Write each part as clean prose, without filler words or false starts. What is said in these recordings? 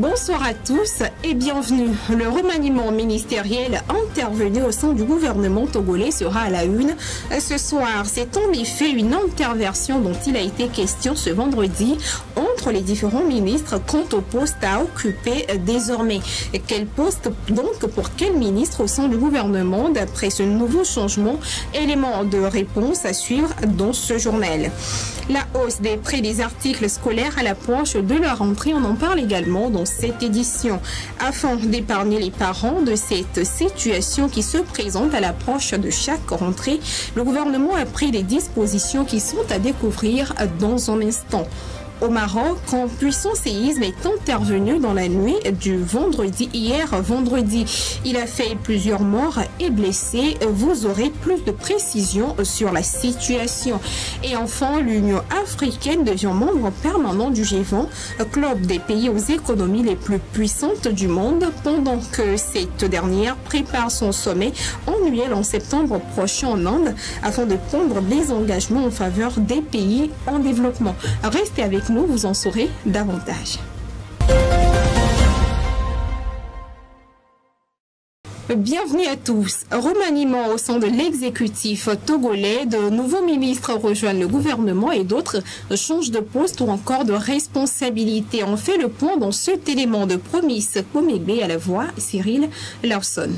Bonsoir à tous et bienvenue. Le remaniement ministériel intervenu au sein du gouvernement togolais sera à la une. Ce soir, c'est en effet une interversion dont il a été question ce vendredi entre les différents ministres quant au poste à occuper désormais. Quel poste donc pour quel ministre au sein du gouvernement d'après ce nouveau changement? Élément de réponse à suivre dans ce journal. La hausse des prix des articles scolaires à l'approche de la rentrée, on en parle également dans cette édition. Afin d'épargner les parents de cette situation qui se présente à l'approche de chaque rentrée, le gouvernement a pris des dispositions qui sont à découvrir dans un instant. Au Maroc, un puissant séisme est intervenu dans la nuit du vendredi, hier vendredi. Il a fait plusieurs morts et blessés. Vous aurez plus de précisions sur la situation. Et enfin, l'Union africaine devient membre permanent du G20, club des pays aux économies les plus puissantes du monde, pendant que cette dernière prépare son sommet annuel en septembre prochain en Inde, afin de prendre des engagements en faveur des pays en développement. Restez avec nous, vous en saurez davantage. Bienvenue à tous. Remaniement au sein de l'exécutif togolais, de nouveaux ministres rejoignent le gouvernement et d'autres changent de poste ou encore de responsabilité. On fait le point dans cet élément de Promise Pomegbe à la voix, Cyril Lawson.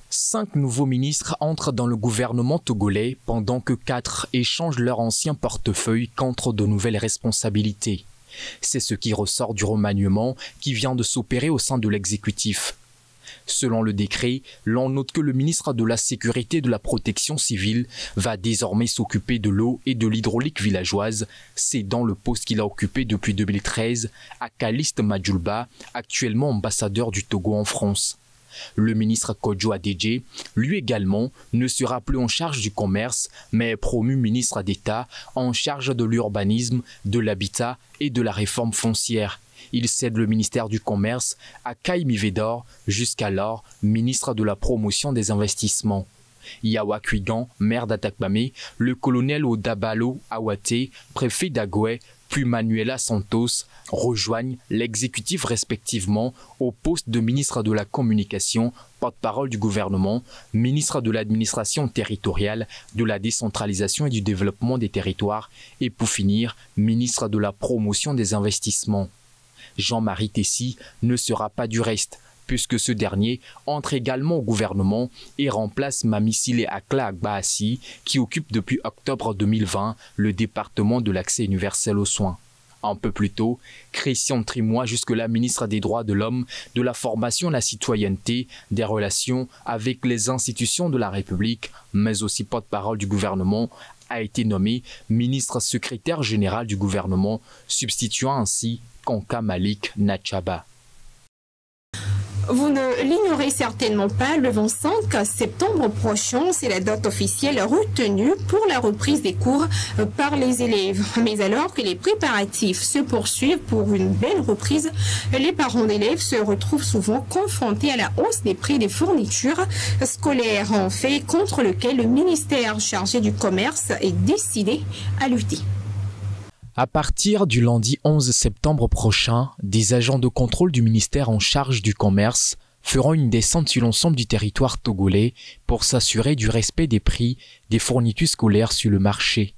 5 nouveaux ministres entrent dans le gouvernement togolais pendant que 4 échangent leur ancien portefeuille contre de nouvelles responsabilités. C'est ce qui ressort du remaniement qui vient de s'opérer au sein de l'exécutif. Selon le décret, l'on note que le ministre de la Sécurité et de la Protection civile va désormais s'occuper de l'eau et de l'hydraulique villageoise, cédant le poste qu'il a occupé depuis 2013 à Calixte Madjoulba, actuellement ambassadeur du Togo en France. Le ministre Kodjo Adedje, lui également, ne sera plus en charge du commerce, mais est promu ministre d'État en charge de l'urbanisme, de l'habitat et de la réforme foncière. Il cède le ministère du Commerce à Kaimi Vedor, jusqu'alors ministre de la Promotion des Investissements. Yawa Kuigan, maire d'Atakpamé, le colonel Odabalo Awate, préfet d'Agoué, puis Manuela Santos rejoignent l'exécutif respectivement au poste de ministre de la Communication, porte-parole du gouvernement, ministre de l'administration territoriale, de la décentralisation et du développement des territoires et pour finir, ministre de la promotion des investissements. Jean-Marie Tessi ne sera pas du reste, puisque ce dernier entre également au gouvernement et remplace Mamisile Akla Agbaassi, qui occupe depuis octobre 2020 le département de l'accès universel aux soins. Un peu plus tôt, Christian Trimois, jusque-là ministre des Droits de l'Homme, de la Formation, la Citoyenneté, des Relations avec les institutions de la République, mais aussi porte-parole du gouvernement, a été nommé ministre secrétaire général du gouvernement, substituant ainsi Kanka Malik Nachaba. Vous ne l'ignorez certainement pas, le 25 septembre prochain, c'est la date officielle retenue pour la reprise des cours par les élèves. Mais alors que les préparatifs se poursuivent pour une belle reprise, les parents d'élèves se retrouvent souvent confrontés à la hausse des prix des fournitures scolaires, en fait contre lequel le ministère chargé du commerce est décidé à lutter. À partir du lundi 11 septembre prochain, des agents de contrôle du ministère en charge du commerce feront une descente sur l'ensemble du territoire togolais pour s'assurer du respect des prix des fournitures scolaires sur le marché.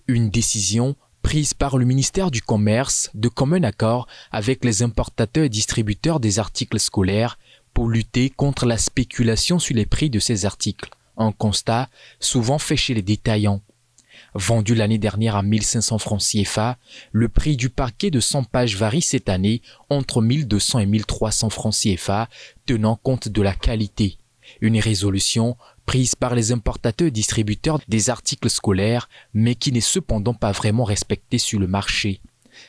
Une décision prise par le ministère du Commerce de commun accord avec les importateurs et distributeurs des articles scolaires pour lutter contre la spéculation sur les prix de ces articles. Un constat souvent fait chez les détaillants. Vendu l'année dernière à 1500 francs CFA, le prix du paquet de 100 pages varie cette année entre 1200 et 1300 francs CFA, tenant compte de la qualité. Une résolution prise par les importateurs et distributeurs des articles scolaires, mais qui n'est cependant pas vraiment respectée sur le marché.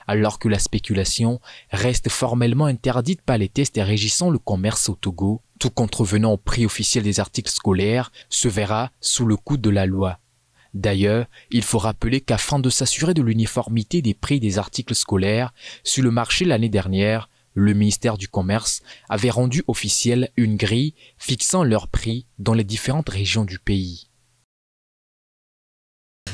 Alors que la spéculation reste formellement interdite par les tests régissant le commerce au Togo, tout contrevenant au prix officiel des articles scolaires se verra sous le coup de la loi. D'ailleurs, il faut rappeler qu'afin de s'assurer de l'uniformité des prix des articles scolaires sur le marché l'année dernière, le ministère du Commerce avait rendu officielle une grille fixant leurs prix dans les différentes régions du pays.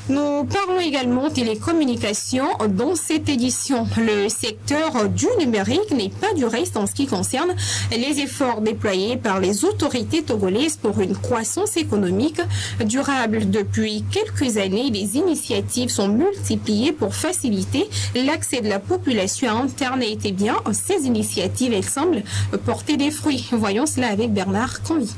Nous parlons également télécommunications dans cette édition. Le secteur du numérique n'est pas du reste en ce qui concerne les efforts déployés par les autorités togolaises pour une croissance économique durable. Depuis quelques années, les initiatives sont multipliées pour faciliter l'accès de la population à Internet. Eh bien, ces initiatives, elles semblent porter des fruits. Voyons cela avec Bernard Convy.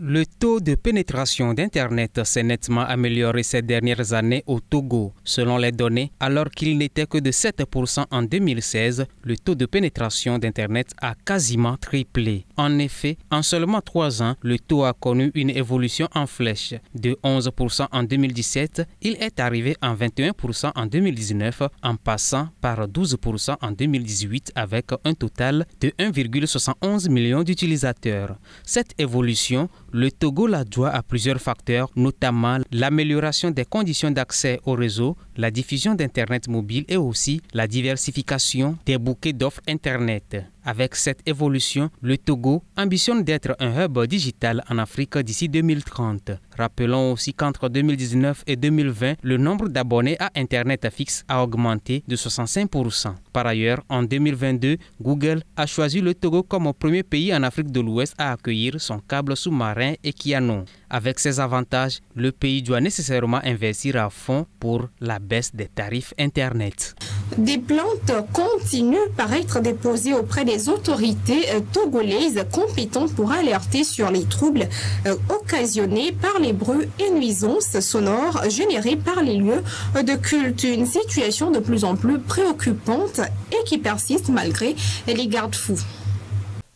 Le taux de pénétration d'Internet s'est nettement amélioré ces dernières années au Togo. Selon les données, alors qu'il n'était que de 7% en 2016, le taux de pénétration d'Internet a quasiment triplé. En effet, en seulement 3 ans, le taux a connu une évolution en flèche. De 11% en 2017, il est arrivé en 21% en 2019, en passant par 12% en 2018 avec un total de 1,71 million d'utilisateurs. Cette évolution, le Togo la doit à plusieurs facteurs, notamment l'amélioration des conditions d'accès au réseau, la diffusion d'Internet mobile et aussi la diversification des bouquets d'offres Internet. Avec cette évolution, le Togo ambitionne d'être un hub digital en Afrique d'ici 2030. Rappelons aussi qu'entre 2019 et 2020, le nombre d'abonnés à Internet fixe a augmenté de 65%. Par ailleurs, en 2022, Google a choisi le Togo comme premier pays en Afrique de l'Ouest à accueillir son câble sous-marin Equiano. Avec ces avantages, le pays doit nécessairement investir à fond pour la baisse des tarifs Internet. Des plaintes continuent par être déposées auprès des autorités togolaises compétentes pour alerter sur les troubles occasionnés par les bruits et nuisances sonores générés par les lieux de culte. Une situation de plus en plus préoccupante et qui persiste malgré les garde-fous.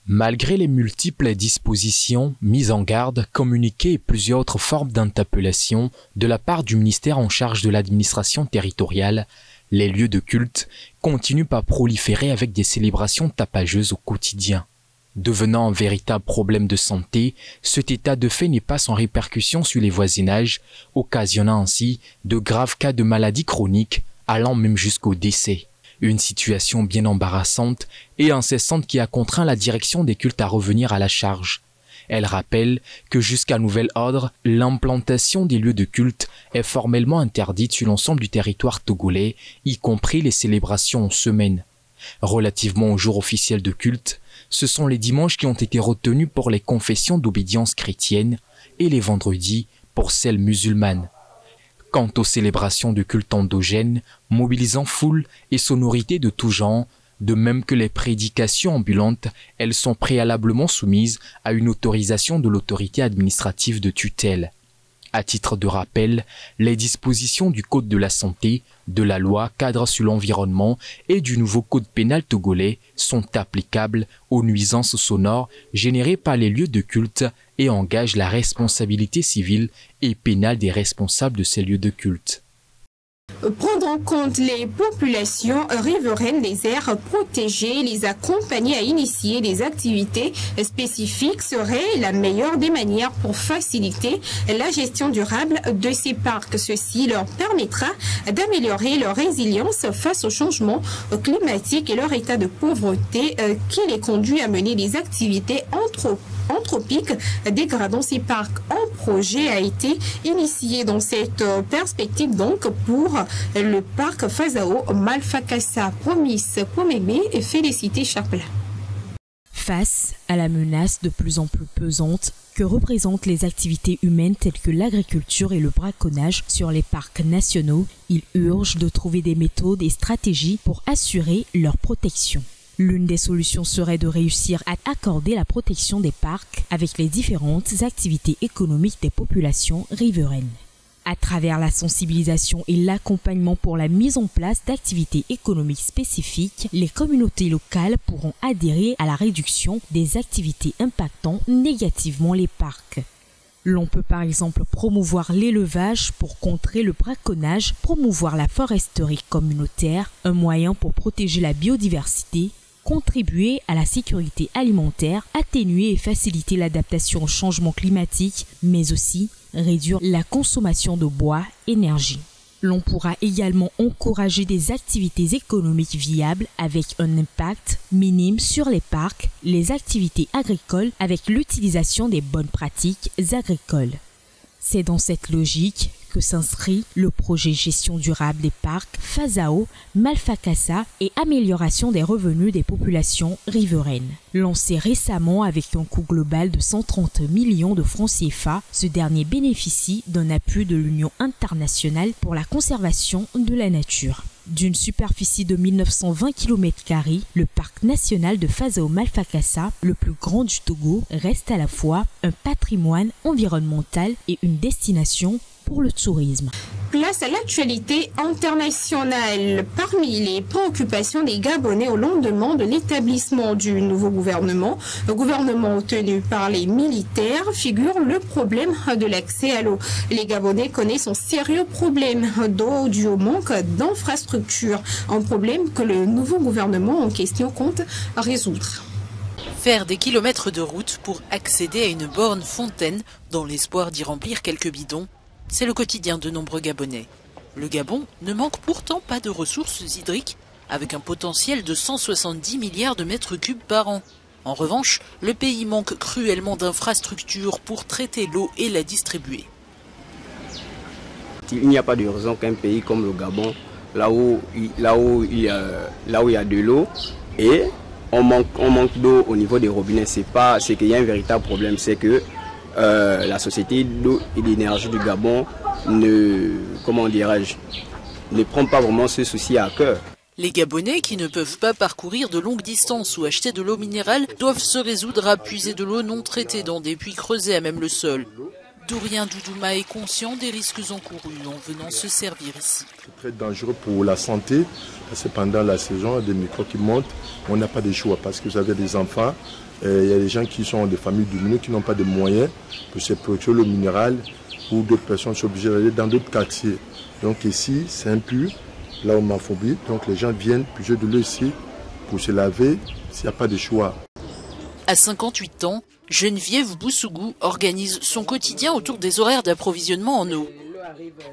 Malgré les multiples dispositions, mises en garde, communiqués et plusieurs autres formes d'interpellation de la part du ministère en charge de l'administration territoriale, les lieux de culte continuent à proliférer avec des célébrations tapageuses au quotidien. Devenant un véritable problème de santé, cet état de fait n'est pas sans répercussion sur les voisinages, occasionnant ainsi de graves cas de maladies chroniques, allant même jusqu'au décès. Une situation bien embarrassante et incessante qui a contraint la direction des cultes à revenir à la charge. Elle rappelle que jusqu'à nouvel ordre, l'implantation des lieux de culte est formellement interdite sur l'ensemble du territoire togolais, y compris les célébrations en semaine. Relativement aux jours officiels de culte, ce sont les dimanches qui ont été retenus pour les confessions d'obédience chrétienne et les vendredis pour celles musulmanes. Quant aux célébrations de culte endogènes, mobilisant foule et sonorités de tout genre, de même que les prédications ambulantes, elles sont préalablement soumises à une autorisation de l'autorité administrative de tutelle. À titre de rappel, les dispositions du Code de la santé, de la loi cadre sur l'environnement et du nouveau Code pénal togolais sont applicables aux nuisances sonores générées par les lieux de culte et engagent la responsabilité civile et pénale des responsables de ces lieux de culte. Prendre en compte les populations riveraines des aires protégées, les accompagner à initier des activités spécifiques serait la meilleure des manières pour faciliter la gestion durable de ces parcs. Ceci leur permettra d'améliorer leur résilience face au changement climatique et leur état de pauvreté qui les conduit à mener des activités anthropiques dégradant ces parcs. Un projet a été initié dans cette perspective donc pour le parc Fazao Malfakassa. Promis Pomébé et Félicité Chapelain. Face à la menace de plus en plus pesante que représentent les activités humaines telles que l'agriculture et le braconnage sur les parcs nationaux, il urge de trouver des méthodes et stratégies pour assurer leur protection. L'une des solutions serait de réussir à accorder la protection des parcs avec les différentes activités économiques des populations riveraines. À travers la sensibilisation et l'accompagnement pour la mise en place d'activités économiques spécifiques, les communautés locales pourront adhérer à la réduction des activités impactant négativement les parcs. L'on peut par exemple promouvoir l'élevage pour contrer le braconnage, promouvoir la foresterie communautaire, un moyen pour protéger la biodiversité, contribuer à la sécurité alimentaire, atténuer et faciliter l'adaptation au changement climatique, mais aussi réduire la consommation de bois, énergie. L'on pourra également encourager des activités économiques viables avec un impact minime sur les parcs, les activités agricoles avec l'utilisation des bonnes pratiques agricoles. C'est dans cette logique que s'inscrit le projet gestion durable des parcs Fazao, Malfakassa et amélioration des revenus des populations riveraines. Lancé récemment avec un coût global de 130 millions de francs CFA, ce dernier bénéficie d'un appui de l'Union internationale pour la conservation de la nature. D'une superficie de 1920 km², le parc national de Fazao Malfakassa, le plus grand du Togo, reste à la fois un patrimoine environnemental et une destination pour le tourisme. Place à l'actualité internationale. Parmi les préoccupations des Gabonais au lendemain de l'établissement du nouveau gouvernement, le gouvernement tenu par les militaires, figure le problème de l'accès à l'eau. Les Gabonais connaissent un sérieux problème d'eau dû au manque d'infrastructures, un problème que le nouveau gouvernement en question compte résoudre. Faire des kilomètres de route pour accéder à une borne fontaine dans l'espoir d'y remplir quelques bidons, c'est le quotidien de nombreux Gabonais. Le Gabon ne manque pourtant pas de ressources hydriques, avec un potentiel de 170 milliards de mètres cubes par an. En revanche, le pays manque cruellement d'infrastructures pour traiter l'eau et la distribuer. Il n'y a pas de raison qu'un pays comme le Gabon, là où il y a de l'eau, et on manque d'eau au niveau des robinets. C'est qu'il y a un véritable problème, c'est que la société d'eau et d'énergie du Gabon ne prend pas vraiment ce souci à cœur. Les Gabonais qui ne peuvent pas parcourir de longues distances ou acheter de l'eau minérale doivent se résoudre à puiser de l'eau non traitée dans des puits creusés à même le sol. Dourien Doudouma est conscient des risques encourus en venant se servir ici. C'est très dangereux pour la santé, parce que pendant la saison, des microbes qui montent, on n'a pas de choix parce que vous avez des enfants. Il y a des gens qui sont des familles diminuées qui n'ont pas de moyens pour se procurer le minéral, ou d'autres personnes sont obligées d'aller dans d'autres quartiers. Donc ici, c'est un puits, là au Mafobli, donc les gens viennent puiser de l'eau ici pour se laver s'il n'y a pas de choix. À 58 ans, Geneviève Boussougou organise son quotidien autour des horaires d'approvisionnement en eau.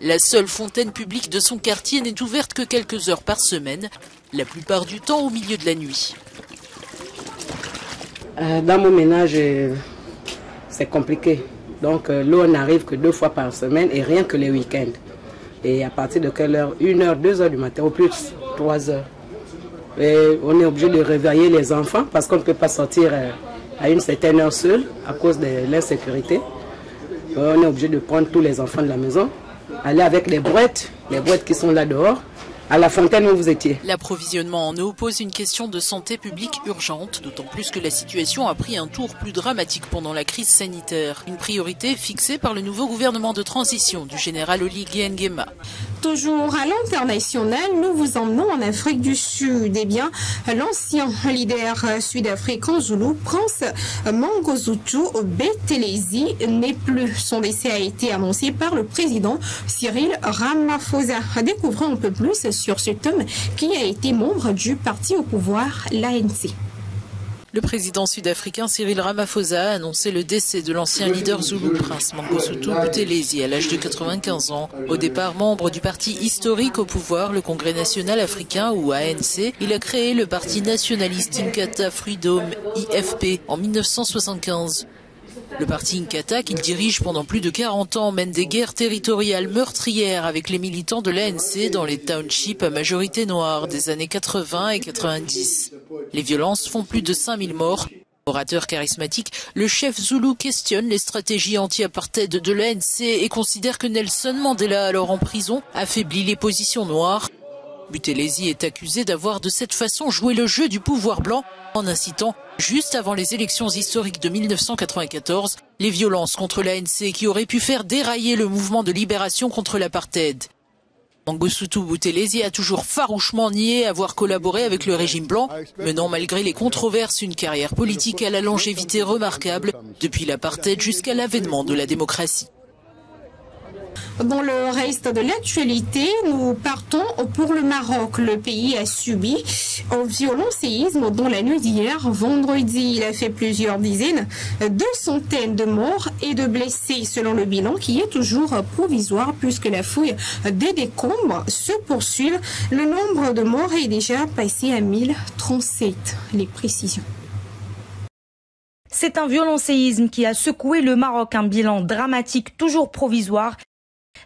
La seule fontaine publique de son quartier n'est ouverte que quelques heures par semaine, la plupart du temps au milieu de la nuit. Dans mon ménage, c'est compliqué. Donc l'eau n'arrive que 2 fois par semaine et rien que les week-ends. Et à partir de quelle heure? 1 heure, 2 heures du matin, au plus 3 heures. Et on est obligé de réveiller les enfants parce qu'on ne peut pas sortir à une certaine heure seul à cause de l'insécurité. On est obligé de prendre tous les enfants de la maison, aller avec les brouettes qui sont là dehors, à la fontaine où vous étiez. L'approvisionnement en eau pose une question de santé publique urgente, d'autant plus que la situation a pris un tour plus dramatique pendant la crise sanitaire. Une priorité fixée par le nouveau gouvernement de transition du général Oligui Nguema. Toujours à l'international, nous vous emmenons en Afrique du Sud. Eh bien, l'ancien leader sud-africain Zoulou, Prince Mangosuthu Buthelezi, n'est plus. Son décès a été annoncé par le président Cyril Ramaphosa. Découvrons un peu plus sur cet homme qui a été membre du parti au pouvoir, l'ANC. Le président sud-africain Cyril Ramaphosa a annoncé le décès de l'ancien leader zoulou, Prince Mangosuthu Buthelezi, à l'âge de 95 ans. Au départ membre du parti historique au pouvoir, le Congrès national africain ou ANC, il a créé le parti nationaliste Inkatha Freedom, IFP, en 1975. Le parti Inkatha, qu'il dirige pendant plus de 40 ans, mène des guerres territoriales meurtrières avec les militants de l'ANC dans les townships à majorité noire des années 80 et 90. Les violences font plus de 5000 morts. Orateur charismatique, le chef zoulou questionne les stratégies anti-apartheid de l'ANC et considère que Nelson Mandela, alors en prison, affaiblit les positions noires. Buthelezi est accusé d'avoir de cette façon joué le jeu du pouvoir blanc en incitant, juste avant les élections historiques de 1994, les violences contre l'ANC qui auraient pu faire dérailler le mouvement de libération contre l'apartheid. Mangosuthu Buthelezi a toujours farouchement nié avoir collaboré avec le régime blanc, menant malgré les controverses une carrière politique à la longévité remarquable, depuis l'apartheid jusqu'à l'avènement de la démocratie. Dans le reste de l'actualité, nous partons pour le Maroc. Le pays a subi un violent séisme dans la nuit d'hier, vendredi. Il a fait plusieurs dizaines de centaines de morts et de blessés, selon le bilan qui est toujours provisoire puisque la fouille des décombres se poursuit. Le nombre de morts est déjà passé à 1037. Les précisions. C'est un violent séisme qui a secoué le Maroc, un bilan dramatique toujours provisoire.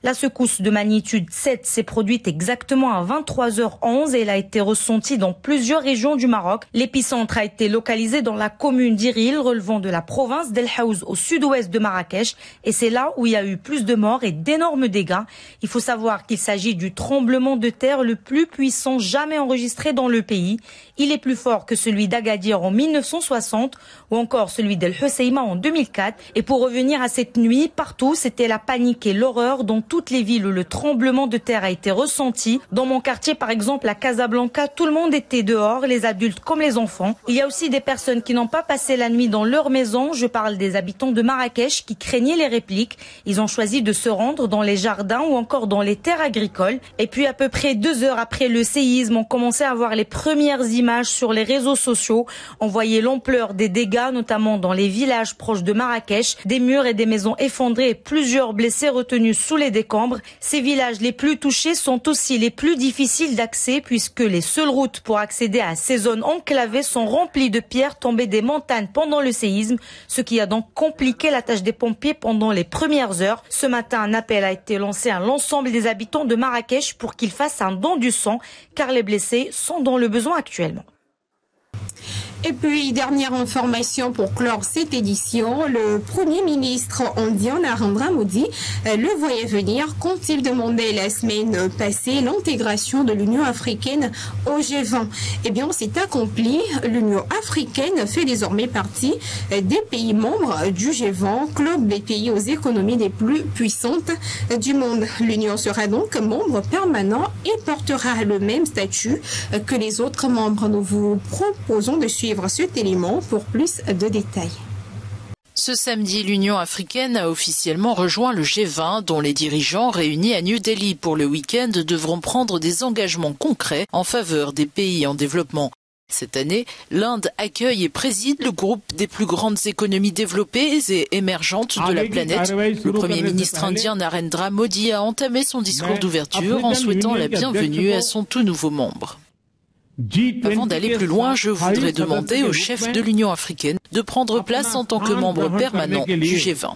La secousse de magnitude 7 s'est produite exactement à 23h11 et elle a été ressentie dans plusieurs régions du Maroc. L'épicentre a été localisé dans la commune d'Iril, relevant de la province d'El Haouz au sud-ouest de Marrakech. Et c'est là où il y a eu plus de morts et d'énormes dégâts. Il faut savoir qu'il s'agit du tremblement de terre le plus puissant jamais enregistré dans le pays. Il est plus fort que celui d'Agadir en 1960 ou encore celui d'El Hoceima en 2004. Et pour revenir à cette nuit, partout, c'était la panique et l'horreur dans toutes les villes où le tremblement de terre a été ressenti. Dans mon quartier, par exemple, à Casablanca, tout le monde était dehors, les adultes comme les enfants. Il y a aussi des personnes qui n'ont pas passé la nuit dans leur maison. Je parle des habitants de Marrakech qui craignaient les répliques. Ils ont choisi de se rendre dans les jardins ou encore dans les terres agricoles. Et puis à peu près 2 heures après le séisme, on commençait à voir les premières images sur les réseaux sociaux. On voyait l'ampleur des dégâts, notamment dans les villages proches de Marrakech, des murs et des maisons effondrées et plusieurs blessés retenus sous les décombres. Ces villages les plus touchés sont aussi les plus difficiles d'accès puisque les seules routes pour accéder à ces zones enclavées sont remplies de pierres tombées des montagnes pendant le séisme, ce qui a donc compliqué la tâche des pompiers pendant les premières heures. Ce matin, un appel a été lancé à l'ensemble des habitants de Marrakech pour qu'ils fassent un don du sang car les blessés sont dans le besoin actuellement. Et puis, dernière information pour clore cette édition, le Premier ministre indien Narendra Modi le voyait venir quand il demandait la semaine passée l'intégration de l'Union africaine au G20. Eh bien, c'est accompli. L'Union africaine fait désormais partie des pays membres du G20, club des pays aux économies les plus puissantes du monde. L'Union sera donc membre permanent et portera le même statut que les autres membres. Nous vous proposons de suivre cet élément pour plus de détails. Ce samedi, l'Union africaine a officiellement rejoint le G20, dont les dirigeants réunis à New Delhi pour le week-end devront prendre des engagements concrets en faveur des pays en développement. Cette année, l'Inde accueille et préside le groupe des plus grandes économies développées et émergentes de la planète. Le Premier ministre indien Narendra Modi a entamé son discours d'ouverture en souhaitant la bienvenue à son tout nouveau membre. Avant d'aller plus loin, je voudrais demander au chef de l'Union africaine de prendre place en tant que membre permanent du G20.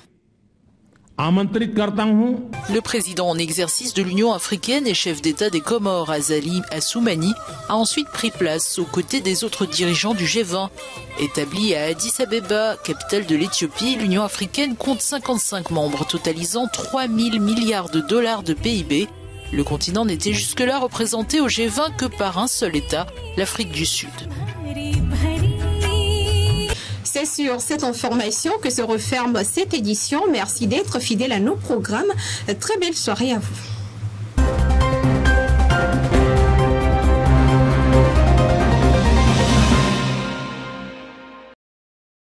Le président en exercice de l'Union africaine et chef d'État des Comores, Azali Assoumani, a ensuite pris place aux côtés des autres dirigeants du G20. Établie à Addis Abeba, capitale de l'Éthiopie, l'Union africaine compte 55 membres, totalisant 3 000 milliards de dollars de PIB. Le continent n'était jusque-là représenté au G20 que par un seul État, l'Afrique du Sud. C'est sur cette information que se referme cette édition. Merci d'être fidèle à nos programmes. Très belle soirée à vous.